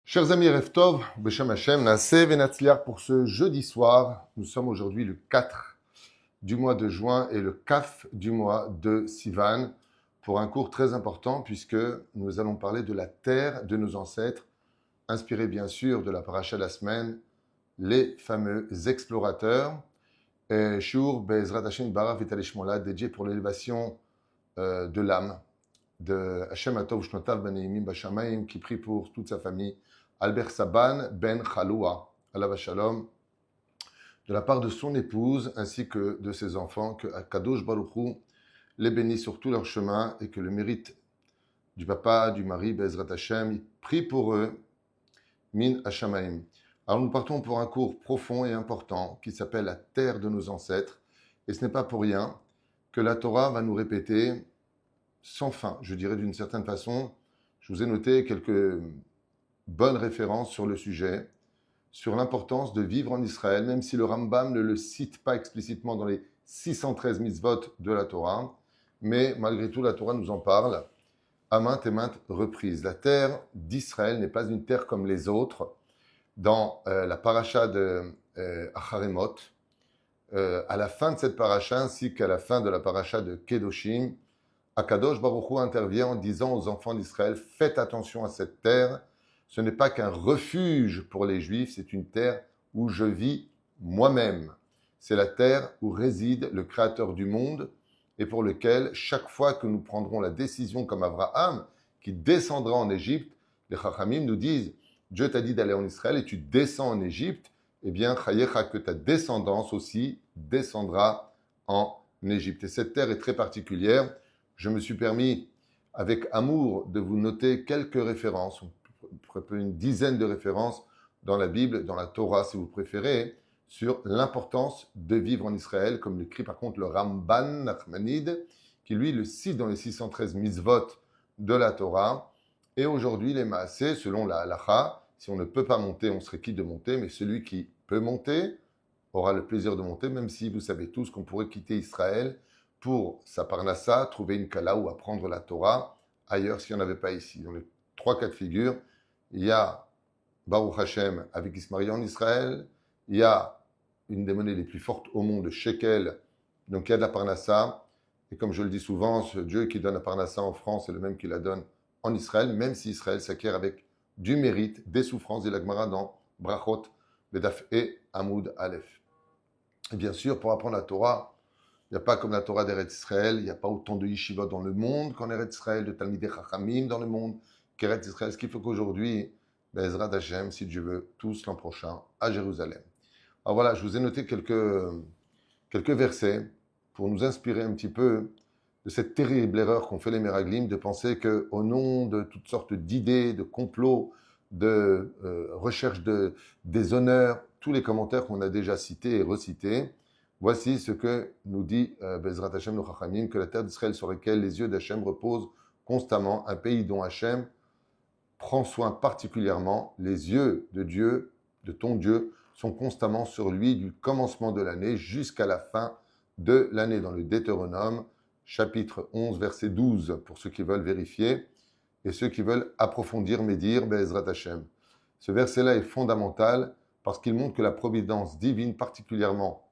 Chers amis Rev Tov, Beshem Hashem, Naaseh Venatzliach pour ce jeudi soir. Nous sommes aujourd'hui le 4 du mois de juin et le Kaf du mois de Sivan pour un cours très important puisque nous allons parler de la terre de nos ancêtres, inspiré bien sûr de la paracha de la semaine, les fameux explorateurs. Shur Be'ezrat Hashem Barach V'Talei Shmola, dédié pour l'élévation de l'âme de Hashem Atov Shnotav Baneimim Bashamayim, qui prie pour toute sa famille, Albert Saban Ben Chaloua, Alav Shalom, de la part de son épouse ainsi que de ses enfants, que Kadosh Baruch Hu les bénisse sur tout leur chemin et que le mérite du papa, du mari, Be'ezrat Hashem, prie pour eux, Min Hashamayim. Alors nous partons pour un cours profond et important qui s'appelle la terre de nos ancêtres, et ce n'est pas pour rien que la Torah va nous répéter sans fin, je dirais d'une certaine façon. Je vous ai noté quelques bonnes références sur le sujet, sur l'importance de vivre en Israël, même si le Rambam ne le cite pas explicitement dans les 613 mitzvot de la Torah, mais malgré tout la Torah nous en parle à maintes et maintes reprises. La terre d'Israël n'est pas une terre comme les autres. Dans la paracha de Acharemot, à la fin de cette paracha ainsi qu'à la fin de la paracha de Kedoshim, Akadosh Baruch Hu intervient en disant aux enfants d'Israël: faites attention à cette terre, ce n'est pas qu'un refuge pour les Juifs, c'est une terre où je vis moi-même. C'est la terre où réside le Créateur du monde et pour lequel, chaque fois que nous prendrons la décision comme Abraham, qui descendra en Égypte, les Chachamim nous disent: Dieu t'a dit d'aller en Israël et tu descends en Égypte, eh bien, Chayecha, que ta descendance aussi descendra en Égypte. Et cette terre est très particulière. Je me suis permis, avec amour, de vous noter quelques références, une dizaine de références dans la Bible, dans la Torah, si vous préférez, sur l'importance de vivre en Israël, comme l'écrit par contre le Ramban Nachmanide, qui lui le cite dans les 613 mitzvot de la Torah. Et aujourd'hui, les Maaseh, selon la halacha, si on ne peut pas monter, on serait quitte de monter, mais celui qui peut monter aura le plaisir de monter, même si vous savez tous qu'on pourrait quitter Israël pour sa parnassa, trouver une kala ou apprendre la Torah ailleurs s'il n'y en avait pas ici. Dans les trois cas de figure, il y a Baruch Hashem avec qui se marie en Israël, il y a une des monnaies les plus fortes au monde, shekel, donc il y a de la parnassa, et comme je le dis souvent, ce Dieu qui donne la parnassa en France est le même qui la donne en Israël, même si Israël s'acquiert avec du mérite, des souffrances, et la Gemara dans Brachot, Bedaf et Hamoud Aleph. Et bien sûr, pour apprendre la Torah, il n'y a pas comme la Torah d'Eretz Israël, il n'y a pas autant de yeshivot dans le monde qu'en Eretz Israël, de Talmidei Chachamim dans le monde qu'Eretz Israël. Ce qu'il faut qu'aujourd'hui, Be'ezrat Hashem, si Dieu veut, tous l'an prochain, à Jérusalem. Alors voilà, je vous ai noté quelques versets pour nous inspirer un petit peu de cette terrible erreur qu'ont fait les Meraglim de penser qu'au nom de toutes sortes d'idées, de complots, de recherche de déshonneur, tous les commentaires qu'on a déjà cités et recités, voici ce que nous dit Be'ezrat Hashem le Chachamim, que la terre d'Israël sur laquelle les yeux d'Hachem reposent constamment, un pays dont Hachem prend soin particulièrement, les yeux de Dieu, de ton Dieu, sont constamment sur lui du commencement de l'année jusqu'à la fin de l'année. Dans le Deutéronome, chapitre 11, verset 12, pour ceux qui veulent vérifier et ceux qui veulent approfondir, médire, Be'ezrat Hashem. Ce verset-là est fondamental parce qu'il montre que la providence divine particulièrement,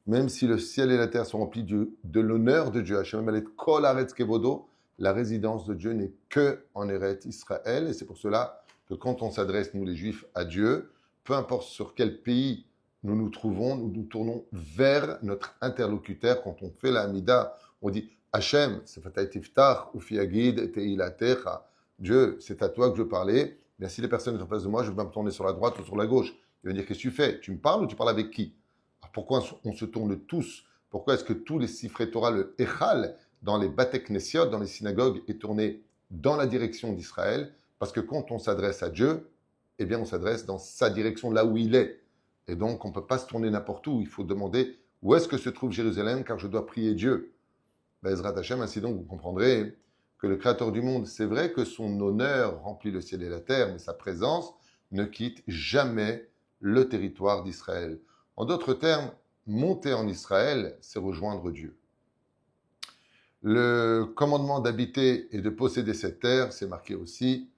même si le ciel et la terre sont remplis de l'honneur de Dieu, Hashem Malet Kol Haaretz Kevodo, la résidence de Dieu n'est que en Eretz Israël, et c'est pour cela que quand on s'adresse, nous les Juifs, à Dieu, peu importe sur quel pays nous nous trouvons, nous nous tournons vers notre interlocuteur. Quand on fait la Hamida, on dit Hashem, Sefatay Tiftach, Ufiagid, Teilatecha. Dieu, c'est à toi que je parlais. Bien, si les personnes sont en face de moi, je vais me tourner sur la droite ou sur la gauche. Il va dire: qu'est-ce que tu fais? Tu me parles ou tu parles avec qui? Alors pourquoi on se tourne tous? Pourquoi est-ce que tous les Sifrei Torah, le Echal, dans les Batei Knesiot, dans les synagogues, est tourné dans la direction d'Israël? Parce que quand on s'adresse à Dieu, eh bien on s'adresse dans sa direction, là où il est. Et donc on ne peut pas se tourner n'importe où. Il faut demander où est-ce que se trouve Jérusalem, car je dois prier Dieu. Be'ezrat Hashem, ainsi donc vous comprendrez que le Créateur du monde, c'est vrai que son honneur remplit le ciel et la terre, mais sa présence ne quitte jamais le territoire d'Israël. En d'autres termes, monter en Israël, c'est rejoindre Dieu. Le commandement d'habiter et de posséder cette terre, c'est marqué aussi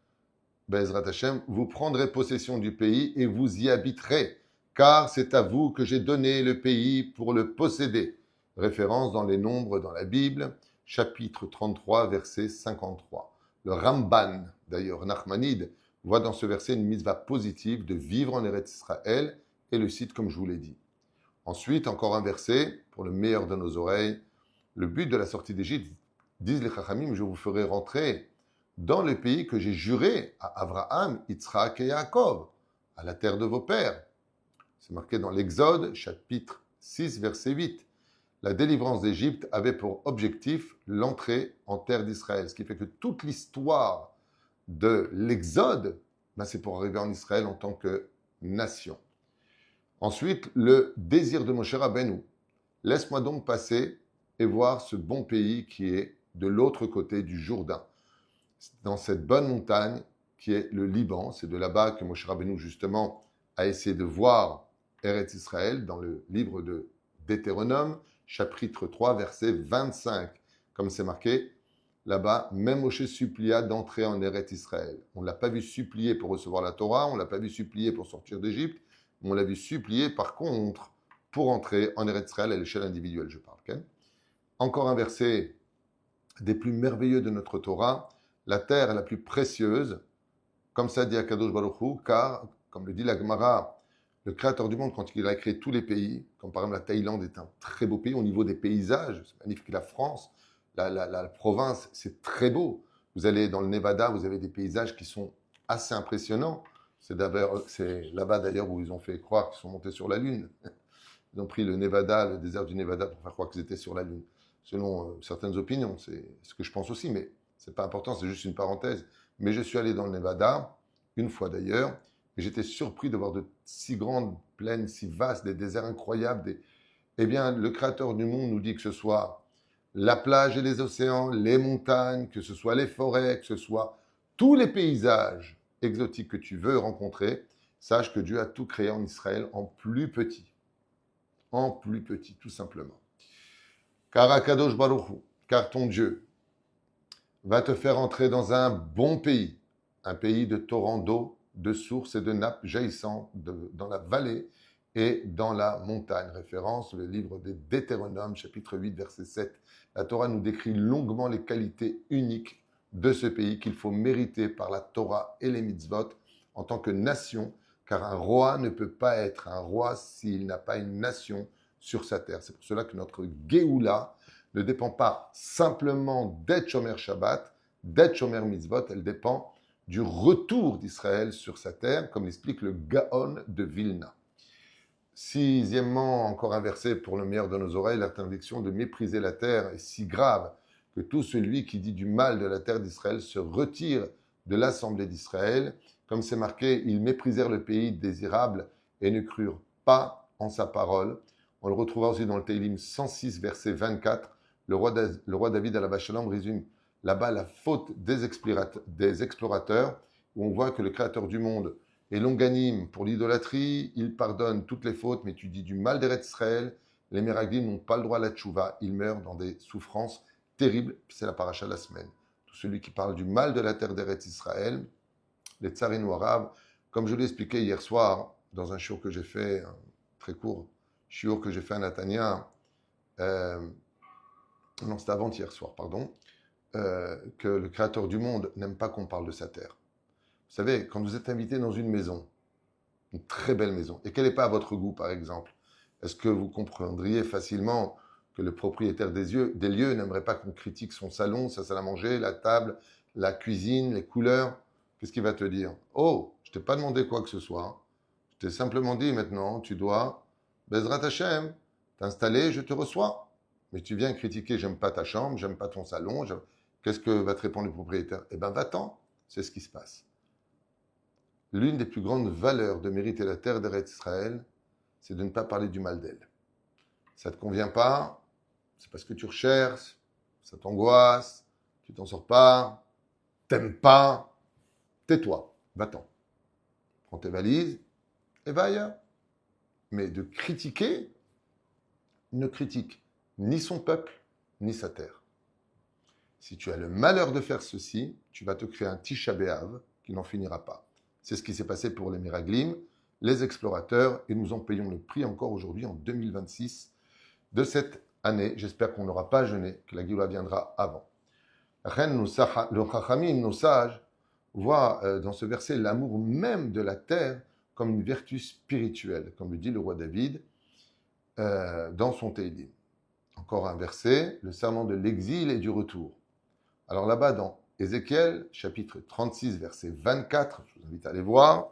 Be'ezrat Hashem, vous prendrez possession du pays et vous y habiterez, car c'est à vous que j'ai donné le pays pour le posséder. Référence dans les Nombres dans la Bible, chapitre 33, verset 53. Le Ramban, d'ailleurs, Nachmanide, voit dans ce verset une mitzvah positive de vivre en Eretz Israël et le cite comme je vous l'ai dit. Ensuite, encore un verset, pour le meilleur de nos oreilles, le but de la sortie d'Égypte, disent les Chachamim, je vous ferai rentrer dans le pays que j'ai juré à Abraham, Yitzhak et Yaakov, à la terre de vos pères. C'est marqué dans l'Exode, chapitre 6, verset 8. La délivrance d'Égypte avait pour objectif l'entrée en terre d'Israël. Ce qui fait que toute l'histoire de l'Exode, c'est pour arriver en Israël en tant que nation. Ensuite, le désir de Moshe Rabbeinu. Laisse-moi donc passer et voir ce bon pays qui est de l'autre côté du Jourdain, dans cette bonne montagne qui est le Liban. C'est de là-bas que Moshe Rabbeinu, justement, a essayé de voir Eretz Israël dans le livre de Deutéronome, chapitre 3, verset 25. Comme c'est marqué, là-bas, même Moshe supplia d'entrer en Eretz Israël. On ne l'a pas vu supplier pour recevoir la Torah, on ne l'a pas vu supplier pour sortir d'Égypte, mais on l'a vu supplier, par contre, pour entrer en Eretz Israël à l'échelle individuelle, je parle. Okay? Encore un verset des plus merveilleux de notre Torah, la terre est la plus précieuse, comme ça dit Akadosh Baruch Hu, car, comme le dit la Gemara, le créateur du monde, quand il a créé tous les pays, comme par exemple la Thaïlande est un très beau pays au niveau des paysages, c'est magnifique, la France, la province, c'est très beau. Vous allez dans le Nevada, vous avez des paysages qui sont assez impressionnants. C'est là-bas d'ailleurs où ils ont fait croire qu'ils sont montés sur la Lune. Ils ont pris le Nevada, le désert du Nevada, pour faire croire qu'ils étaient sur la Lune. Selon certaines opinions, c'est ce que je pense aussi, mais ce n'est pas important, c'est juste une parenthèse. Mais je suis allé dans le Nevada, une fois d'ailleurs, et j'étais surpris de voir de si grandes plaines, si vastes, des déserts incroyables. Eh bien, le Créateur du monde nous dit que ce soit la plage et les océans, les montagnes, que ce soit les forêts, que ce soit tous les paysages exotiques que tu veux rencontrer, sache que Dieu a tout créé en Israël en plus petit. En plus petit, tout simplement. Car Akadosh Baruch Hu, car ton Dieu va te faire entrer dans un bon pays, un pays de torrents d'eau, de sources et de nappes jaillissant dans la vallée et dans la montagne. Référence, le livre des Deutéronome, chapitre 8, verset 7. La Torah nous décrit longuement les qualités uniques de ce pays qu'il faut mériter par la Torah et les mitzvot en tant que nation, car un roi ne peut pas être un roi s'il n'a pas une nation sur sa terre. C'est pour cela que notre Géoula ne dépend pas simplement d'être Shomer Shabbat, d'être Shomer Mitzvot, elle dépend du retour d'Israël sur sa terre, comme l'explique le Gaon de Vilna. Sixièmement, encore un verset pour le meilleur de nos oreilles, l'interdiction de mépriser la terre est si grave que tout celui qui dit du mal de la terre d'Israël se retire de l'assemblée d'Israël. Comme c'est marqué, ils méprisèrent le pays désirable et ne crurent pas en sa parole. On le retrouvera aussi dans le Télim 106, verset 24. Le roi David à la Shalom résume là-bas la faute des explorateurs, où on voit que le Créateur du monde est longanime pour l'idolâtrie, il pardonne toutes les fautes, mais tu dis du mal d'Eretz Israël, les Meraglim n'ont pas le droit à la tchouva, ils meurent dans des souffrances terribles, c'est la paracha de la semaine. Tout celui qui parle du mal de la terre d'Eretz Israël, les tsarines arabes, comme je l'ai expliqué hier soir, dans un shiur que j'ai fait, très court, shiur que j'ai fait à Natania, non, c'était avant-hier soir, pardon, que le Créateur du monde n'aime pas qu'on parle de sa terre. Vous savez, quand vous êtes invité dans une maison, une très belle maison, et qu'elle n'est pas à votre goût, par exemple, est-ce que vous comprendriez facilement que le propriétaire des lieux n'aimerait pas qu'on critique son salon, sa salle à manger, la table, la cuisine, les couleurs? Qu'est-ce qu'il va te dire? Oh, je t'ai pas demandé quoi que ce soit. Je t'ai simplement dit maintenant, tu dois, Bezrat Hashem, t'installer, je te reçois. Mais tu viens critiquer, j'aime pas ta chambre, j'aime pas ton salon. Qu'est-ce que va te répondre le propriétaire? Eh bien, va-t'en. C'est ce qui se passe. L'une des plus grandes valeurs de mériter la terre d'Eretz Israël, c'est de ne pas parler du mal d'elle. Ça ne te convient pas, c'est parce que tu recherches, ça t'angoisse, tu t'en sors pas, t'aimes pas, tais-toi, va-t'en. Prends tes valises et va ailleurs. Mais de critiquer, ne critique ni son peuple, ni sa terre. Si tu as le malheur de faire ceci, tu vas te créer un Tisha B'Av, qui n'en finira pas. C'est ce qui s'est passé pour les Miraglim, les explorateurs, et nous en payons le prix encore aujourd'hui en 2026 de cette année. J'espère qu'on n'aura pas jeûné, que la Géoula viendra avant. Le Chachamim, nos sages, voient dans ce verset l'amour même de la terre comme une vertu spirituelle, comme le dit le roi David dans son Teilim. Encore un verset, le serment de l'exil et du retour. Alors là-bas, dans Ézéchiel, chapitre 36, verset 24, je vous invite à aller voir,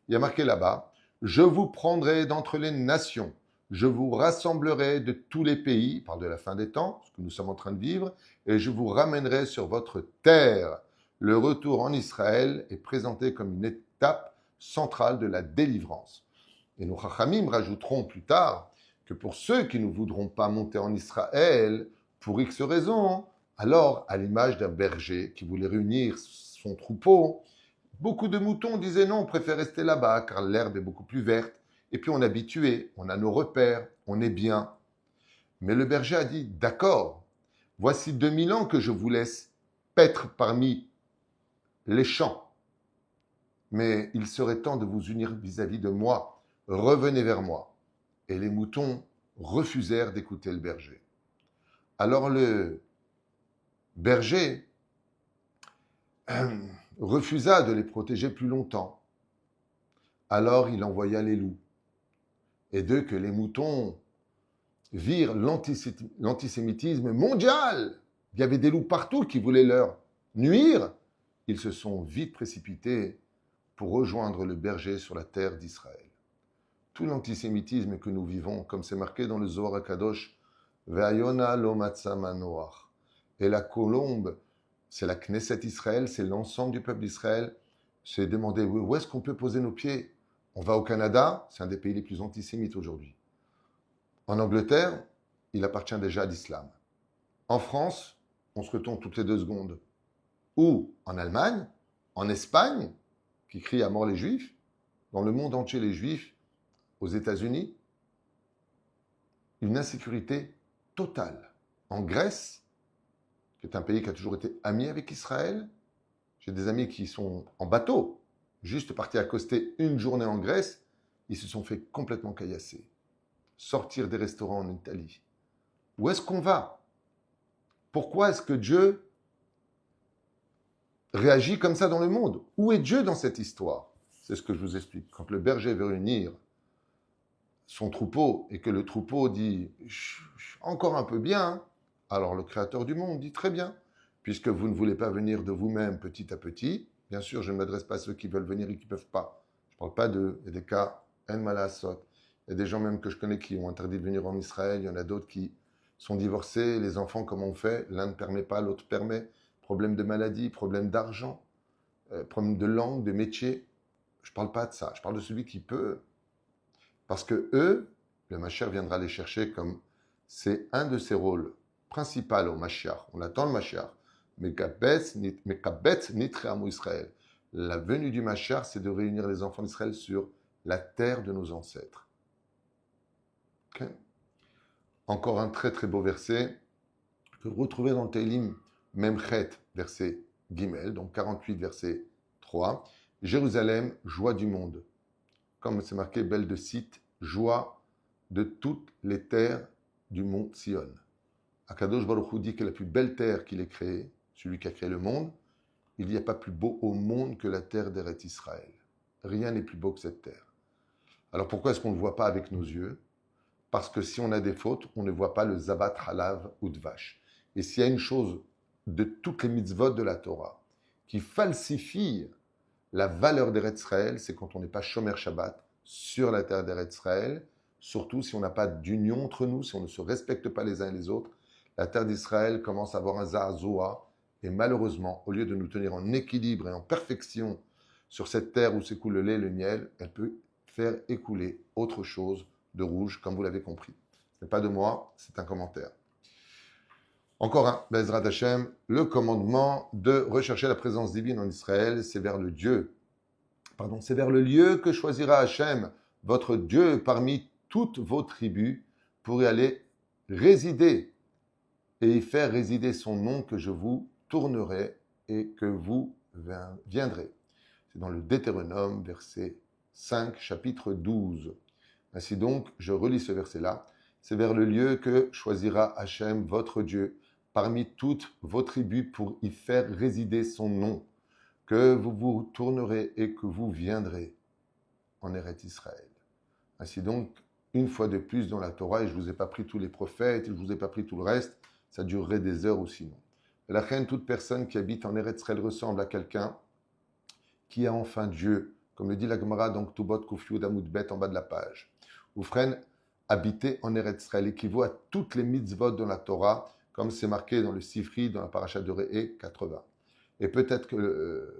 il y a marqué là-bas, « Je vous prendrai d'entre les nations, je vous rassemblerai de tous les pays, il parle de la fin des temps, ce que nous sommes en train de vivre, et je vous ramènerai sur votre terre. » Le retour en Israël est présenté comme une étape centrale de la délivrance. Et nos Chachamim rajouteront plus tard que pour ceux qui ne voudront pas monter en Israël, pour X raisons, alors, à l'image d'un berger qui voulait réunir son troupeau, beaucoup de moutons disaient non, on préfère rester là-bas car l'herbe est beaucoup plus verte. Et puis on est habitué, on a nos repères, on est bien. Mais le berger a dit, d'accord, voici 2000 ans que je vous laisse paître parmi les champs. Mais il serait temps de vous unir vis-à-vis de moi. Revenez vers moi. Et les moutons refusèrent d'écouter le berger. Alors le berger refusa de les protéger plus longtemps. Alors il envoya les loups. Et d'eux que les moutons virent l'antisémitisme mondial. Il y avait des loups partout qui voulaient leur nuire. Ils se sont vite précipités pour rejoindre le berger sur la terre d'Israël. Tout l'antisémitisme que nous vivons, comme c'est marqué dans le Zohar HaKadosh, Ve'ayona lo matza manoach. Et la colombe, c'est la Knesset Israël, c'est l'ensemble du peuple d'Israël, s'est demandé où est-ce qu'on peut poser nos pieds. On va au Canada, c'est un des pays les plus antisémites aujourd'hui. En Angleterre, il appartient déjà à l'islam. En France, on se retourne toutes les 2 secondes. Ou en Allemagne, en Espagne, qui crie à mort les Juifs, dans le monde entier les Juifs, aux États-Unis, une insécurité totale. En Grèce, qui est un pays qui a toujours été ami avec Israël, j'ai des amis qui sont en bateau, juste partis accoster une journée en Grèce, ils se sont fait complètement caillasser. Sortir des restaurants en Italie. Où est-ce qu'on va? Pourquoi est-ce que Dieu réagit comme ça dans le monde? Où est Dieu dans cette histoire? C'est ce que je vous explique. Quand le berger veut réunir son troupeau et que le troupeau dit « encore un peu bien », alors le créateur du monde dit « très bien, puisque vous ne voulez pas venir de vous-même petit à petit ». Bien sûr, je ne m'adresse pas à ceux qui veulent venir et qui ne peuvent pas. Je ne parle pas d'eux. Il y a des cas en malasot. Il y a des gens même que je connais qui ont interdit de venir en Israël. Il y en a d'autres qui sont divorcés. Les enfants, comment on fait? L'un ne permet pas, l'autre permet. Problème de maladie, problème d'argent, problème de langue, de métier. Je ne parle pas de ça. Je parle de celui qui peut. Parce que eux, le Mashiach viendra les chercher comme c'est un de ses rôles principaux au Mashiach. On attend le Mashiach. Mekabetz nitre amo Israël. La venue du Mashiach, c'est de réunir les enfants d'Israël sur la terre de nos ancêtres. Okay. Encore un très très beau verset que vous retrouvez dans le Teilim Memchet, verset Gimel, donc 48, verset 3. Jérusalem, joie du monde. Comme c'est marqué, belle de Site, joie de toutes les terres du mont Sion. Akadosh Baruch Hu dit que la plus belle terre qu'il ait créée, celui qui a créé le monde, il n'y a pas plus beau au monde que la terre d'Eretz Israël. Rien n'est plus beau que cette terre. Alors pourquoi est-ce qu'on ne le voit pas avec nos yeux? Parce que si on a des fautes, on ne voit pas le Zabat Halav ou Dvash. Et s'il y a une chose de toutes les mitzvot de la Torah qui falsifie la valeur d'Eretz Israël, c'est quand on n'est pas Shomer Shabbat sur la terre d'Eretz Israël, surtout si on n'a pas d'union entre nous, si on ne se respecte pas les uns et les autres. La terre d'Israël commence à avoir un za'azoua, et malheureusement, au lieu de nous tenir en équilibre et en perfection sur cette terre où s'écoule le lait et le miel, elle peut faire écouler autre chose de rouge, comme vous l'avez compris. Ce n'est pas de moi, c'est un commentaire. Encore un, Bezrat Hashem, le commandement de rechercher la présence divine en Israël, c'est vers le c'est vers le lieu que choisira Hashem, votre Dieu, parmi toutes vos tribus, pour y aller résider et y faire résider son nom que je vous tournerai et que vous viendrez. C'est dans le Deutéronome, verset 5, chapitre 12. Ainsi donc, je relis ce verset-là. C'est vers le lieu que choisira Hachem, votre Dieu, parmi toutes vos tribus pour y faire résider son nom, que vous vous tournerez et que vous viendrez en Eretz Israël. Ainsi donc, une fois de plus dans la Torah, et je ne vous ai pas pris tous les prophètes, je ne vous ai pas pris tout le reste, ça durerait des heures ou sinon. Et la reine, toute personne qui habite en Eretz Israël ressemble à quelqu'un qui a enfin Dieu, comme le dit la Gemara dans Ktubot Kufyud Amud Bet en bas de la page. Oufren, habiter en Eretz Israël équivaut à toutes les mitzvot dans la Torah, comme c'est marqué dans le Sifri, dans la paracha de Re'e 80. Et peut-être que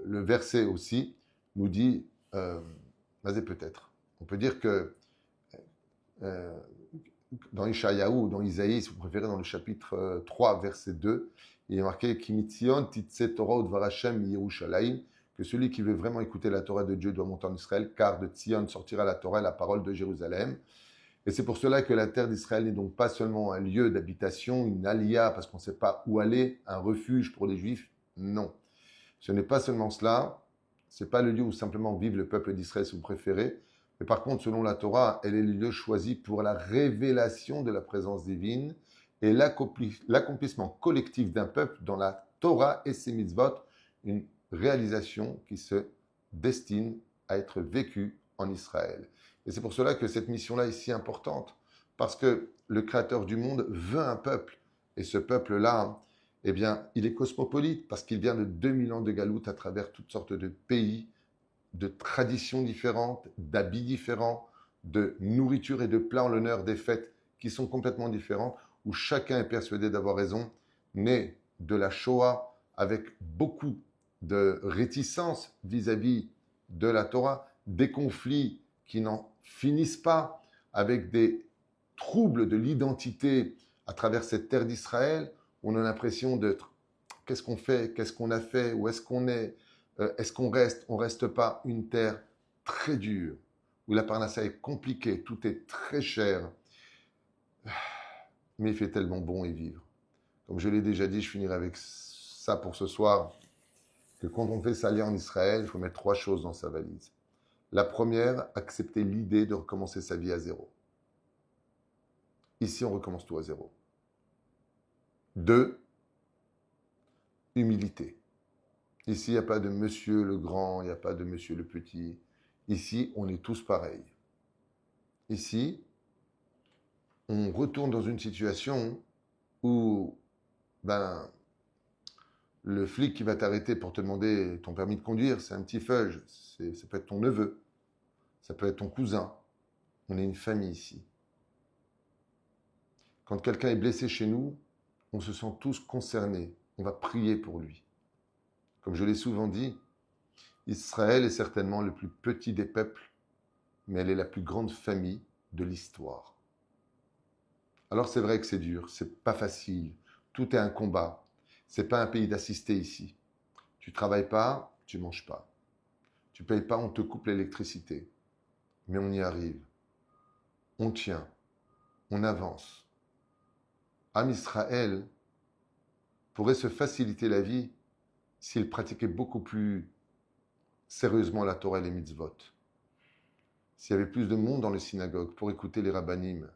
le verset aussi nous dit, mais peut-être, on peut dire que dans Ishayahu ou dans Isaïe, si vous préférez, dans le chapitre 3, verset 2, il est marqué Kimitzion titse Torah udvar Hashem Yerushalayim, que celui qui veut vraiment écouter la Torah de Dieu doit monter en Israël, car de Tzion sortira la Torah, la parole de Jérusalem. Et c'est pour cela que la terre d'Israël n'est donc pas seulement un lieu d'habitation, une alia, parce qu'on ne sait pas où aller, un refuge pour les Juifs. Non. Ce n'est pas seulement cela. Ce n'est pas le lieu où simplement vive le peuple d'Israël, si vous préférez. Mais par contre, selon la Torah, elle est le lieu choisi pour la révélation de la présence divine et l'accomplissement collectif d'un peuple dans la Torah et ses mitzvot, une réalisation qui se destine à être vécue en Israël. Et c'est pour cela que cette mission-là est si importante, parce que le Créateur du monde veut un peuple. Et ce peuple-là, eh bien, il est cosmopolite, parce qu'il vient de 2000 ans de galoute à travers toutes sortes de pays, de traditions différentes, d'habits différents, de nourriture et de plats en l'honneur des fêtes qui sont complètement différentes, où chacun est persuadé d'avoir raison, né de la Shoah avec beaucoup de réticence vis-à-vis de la Torah, des conflits qui n'en finissent pas, avec des troubles de l'identité à travers cette terre d'Israël, on a l'impression d'être qu'est-ce qu'on fait, qu'est-ce qu'on a fait, où est-ce qu'on est-ce qu'on reste, on ne reste pas, une terre très dure, où la parnassa est compliquée, tout est très cher, mais il fait tellement bon y vivre. Comme je l'ai déjà dit, je finirai avec ça pour ce soir, que quand on fait s'allier en Israël, il faut mettre 3 choses dans sa valise. La première, accepter l'idée de recommencer sa vie à zéro. Ici, on recommence tout à zéro. 2, humilité. Ici, il n'y a pas de monsieur le grand, il n'y a pas de monsieur le petit. Ici, on est tous pareils. Ici, on retourne dans une situation où le flic qui va t'arrêter pour te demander ton permis de conduire, c'est un petit feuge. Ça peut être ton neveu, ça peut être ton cousin. On est une famille ici. Quand quelqu'un est blessé chez nous, on se sent tous concernés. On va prier pour lui. Comme je l'ai souvent dit, Israël est certainement le plus petit des peuples, mais elle est la plus grande famille de l'histoire. Alors c'est vrai que c'est dur, c'est pas facile, tout est un combat. C'est pas un pays d'assister ici. Tu travailles pas, tu manges pas. Tu payes pas, on te coupe l'électricité. Mais on y arrive. On tient. On avance. Am Israël pourrait se faciliter la vie s'il pratiquait beaucoup plus sérieusement la Torah et les mitzvot. S'il y avait plus de monde dans les synagogues pour écouter les rabbanim,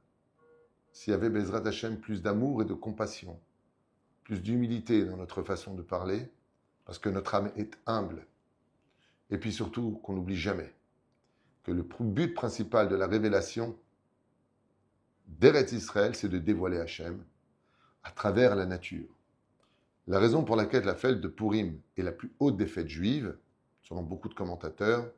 s'il y avait Bezrat Hashem plus d'amour et de compassion, plus d'humilité dans notre façon de parler, parce que notre âme est humble. Et puis surtout, qu'on n'oublie jamais que le but principal de la révélation d'Eretz Israël, c'est de dévoiler Hashem à travers la nature. La raison pour laquelle la fête de Purim est la plus haute des fêtes juives, selon beaucoup de commentateurs,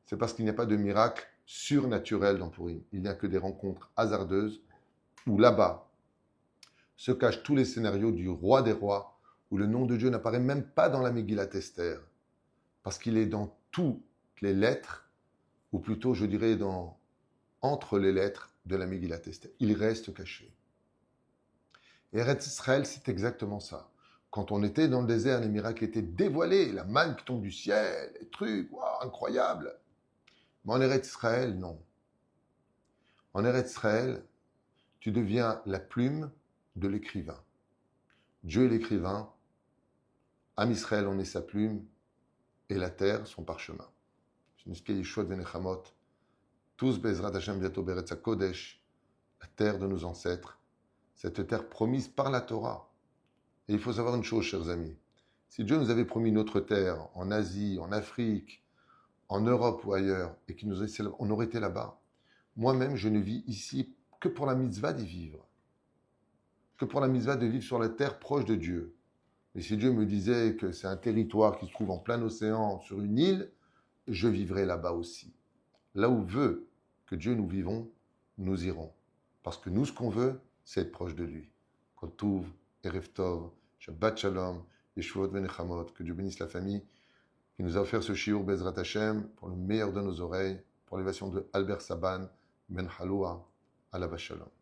c'est parce qu'il n'y a pas de miracle surnaturel dans Purim. Il n'y a que des rencontres hasardeuses où là-bas se cachent tous les scénarios du roi des rois, où le nom de Dieu n'apparaît même pas dans la Megillat Esther, parce qu'il est dans toutes les lettres, ou plutôt je dirais entre les lettres de la Megillat Esther. Il reste caché. Et Eretz Israël, c'est exactement ça. Quand on était dans le désert, les miracles étaient dévoilés, la manne qui tombe du ciel, les trucs, wow, incroyables. Mais en Eretz Israël, non. En Eretz Israël, tu deviens la plume de l'écrivain. Dieu est l'écrivain, Am Israël en est sa plume, et la terre son parchemin. Shnizke Yeshua Venechamot, tous Bezrat Hashem bientôt Beretz Kodesh, la terre de nos ancêtres, cette terre promise par la Torah. Et il faut savoir une chose, chers amis. Si Dieu nous avait promis une autre terre, en Asie, en Afrique, en Europe ou ailleurs, et on aurait été là-bas, moi-même, je ne vis ici que pour la mitzvah d'y vivre. Que pour la mitzvah de vivre sur la terre proche de Dieu. Mais si Dieu me disait que c'est un territoire qui se trouve en plein océan, sur une île, je vivrai là-bas aussi. Là où veut que Dieu nous vivons, nous irons. Parce que nous, ce qu'on veut, c'est être proche de lui. Kol Tov, Erev Tov, Shabbat Shalom, Yeshuot Venechamot, que Dieu bénisse la famille qui nous a offert ce shiur Bezrat Hashem pour le meilleur de nos oreilles, pour l'élévation de Albert Saban, Ben Haloua, Alav Shalom.